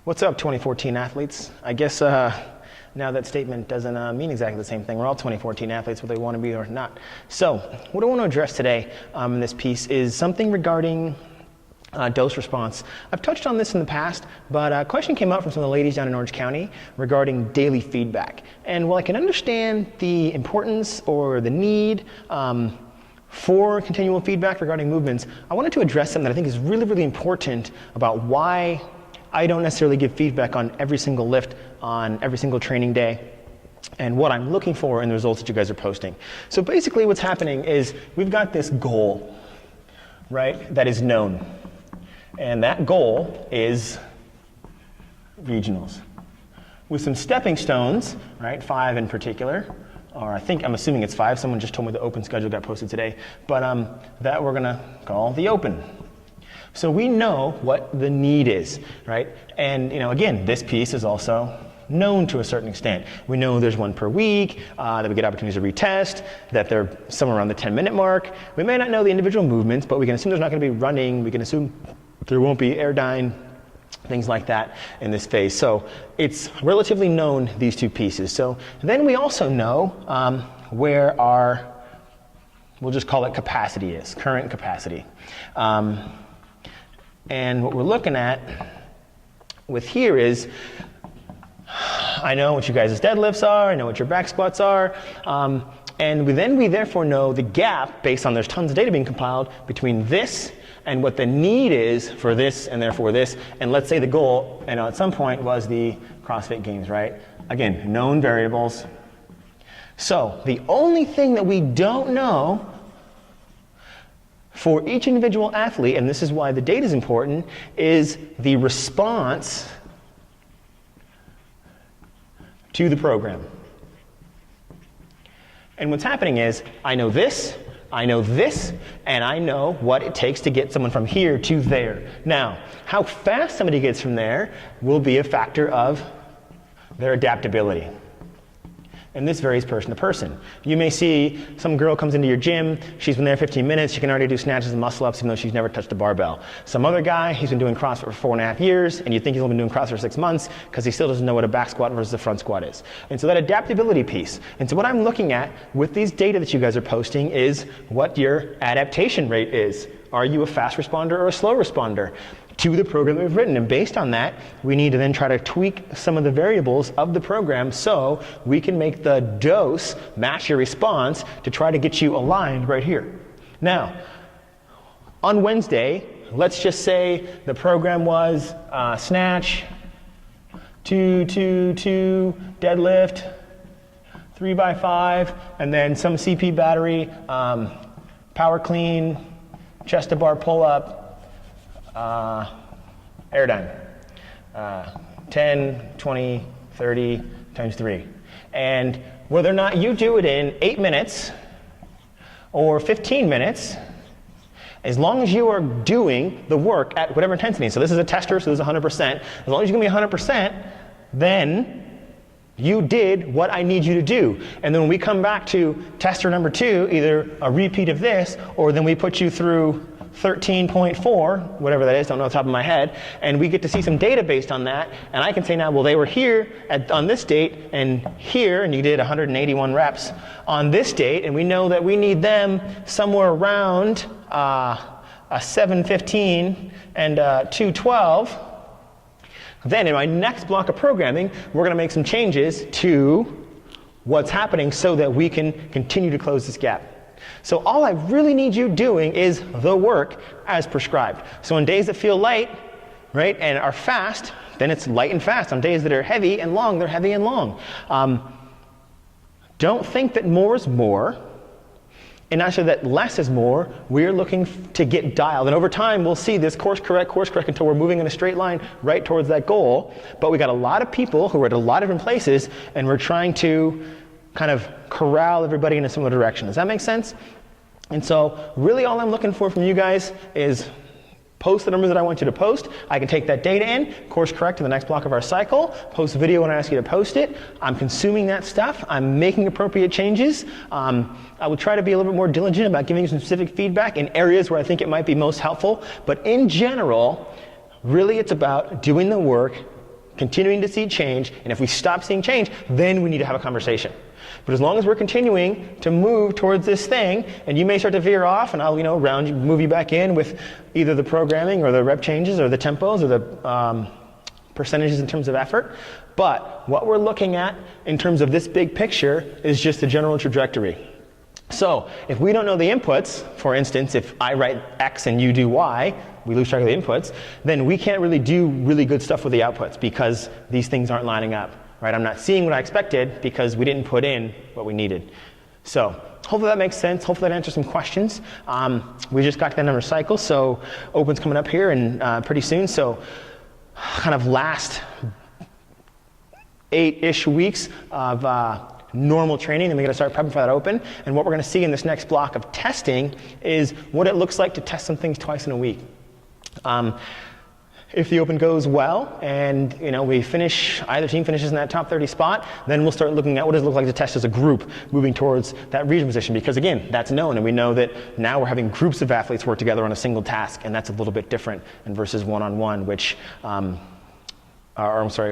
What's up, 2014 athletes? I guess now that statement doesn't mean exactly the same thing. We're all 2014 athletes, whether we want to be or not. So what I want to address today in this piece is something regarding dose response. I've touched on this in the past, but a question came up from some of the ladies down in Orange County regarding daily feedback. And while I can understand the importance or the need for continual feedback regarding movements, I wanted to address something that I think is really, really important about why I don't necessarily give feedback on every single lift on every single training day, and what I'm looking for in the results that you guys are posting. So basically what's happening is we've got this goal, right, that is known. And that goal is regionals. With some stepping stones, right, 5 in particular, or I'm assuming it's 5, someone just told me the open schedule got posted today, but that we're gonna call the open. So we know what the need is, right? And again, this piece is also known to a certain extent. We know there's one per week, that we get opportunities to retest, that they're somewhere around the 10-minute mark. We may not know the individual movements, but we can assume there's not gonna be running, we can assume there won't be airdyne, things like that in this phase. So it's relatively known, these two pieces. So then we also know where our, we'll just call it capacity is, current capacity. And what we're looking at with here is, I know what you guys' deadlifts are, I know what your back squats are, and we therefore know the gap, based on there's tons of data being compiled, between this and what the need is for this and therefore this. And let's say the goal, at some point, was the CrossFit Games, right? Again, known variables. So the only thing that we don't know for each individual athlete, and this is why the data is important, is the response to the program. And what's happening is, I know this, and I know what it takes to get someone from here to there. Now, how fast somebody gets from there will be a factor of their adaptability. And this varies person to person. You may see some girl comes into your gym, she's been there 15 minutes, she can already do snatches and muscle ups even though she's never touched a barbell. Some other guy, he's been doing CrossFit for 4.5 years, and you think he's only been doing CrossFit for 6 months because he still doesn't know what a back squat versus a front squat is. And so that adaptability piece. And so what I'm looking at with these data that you guys are posting is what your adaptation rate is. Are you a fast responder or a slow responder to the program that we've written? And based on that, we need to then try to tweak some of the variables of the program so we can make the dose match your response to try to get you aligned right here. Now, on Wednesday, let's just say the program was snatch, 2, 2, 2, deadlift, 3 by 5, and then some CP battery, power clean, chest to bar pull up, airdyne, 10, 20, 30 times 3. And whether or not you do it in 8 minutes or 15 minutes, as long as you are doing the work at whatever intensity, so this is a tester, so this is 100%, as long as you're gonna be 100%, then you did what I need you to do. And then when we come back to tester number 2, either a repeat of this, or then we put you through 13.4, whatever that is, don't know off the top of my head, and we get to see some data based on that, and I can say now, well, they were here on this date, and here, and you did 181 reps on this date, and we know that we need them somewhere around a 715 and 212. Then in my next block of programming, we're going to make some changes to what's happening so that we can continue to close this gap. So all I really need you doing is the work as prescribed. So on days that feel light, right, and are fast, then it's light and fast. On days that are heavy and long, they're heavy and long. Don't think that more is more, and actually that less is more. We're looking to get dialed. And over time, we'll see this course correct until we're moving in a straight line right towards that goal. But we got a lot of people who are at a lot of different places, and we're trying to kind of corral everybody in a similar direction. Does that make sense? And so really all I'm looking for from you guys is post the numbers that I want you to post. I can take that data in, course correct to the next block of our cycle, post a video when I ask you to post it. I'm consuming that stuff. I'm making appropriate changes. I will try to be a little bit more diligent about giving you some specific feedback in areas where I think it might be most helpful. But in general, really it's about doing the work continuing to see change, and if we stop seeing change, then we need to have a conversation. But as long as we're continuing to move towards this thing, and you may start to veer off, and I'll move you back in with either the programming or the rep changes or the tempos or the percentages in terms of effort. But what we're looking at in terms of this big picture is just the general trajectory. So if we don't know the inputs, for instance, if I write X and you do Y, we lose track of the inputs, then we can't really do really good stuff with the outputs because these things aren't lining up, right? I'm not seeing what I expected because we didn't put in what we needed. So hopefully that makes sense. Hopefully that answers some questions. We just got that number cycle, so Open's coming up here and pretty soon. So kind of last 8-ish weeks of normal training, and we're going to start prepping for that Open. And what we're going to see in this next block of testing is what it looks like to test some things twice in a week. If the Open goes well and we finish, either team finishes in that top 30 spot, then we'll start looking at what does it look like to test as a group moving towards that region position, because again, that's known, and we know that now we're having groups of athletes work together on a single task, and that's a little bit different and versus one-on-one, which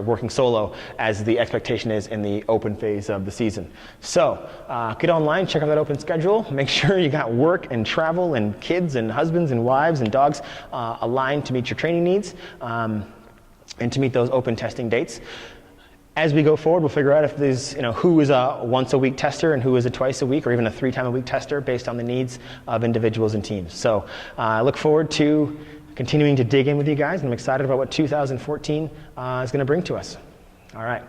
working solo, as the expectation is in the Open phase of the season. So get online, check out that Open schedule, make sure you got work and travel and kids and husbands and wives and dogs aligned to meet your training needs and to meet those Open testing dates. As we go forward, we'll figure out if there's, who is a once-a-week tester and who is a twice-a-week or even a 3-time-a-week tester based on the needs of individuals and teams. So I look forward to continuing to dig in with you guys, and I'm excited about what 2014 is going to bring to us. All right.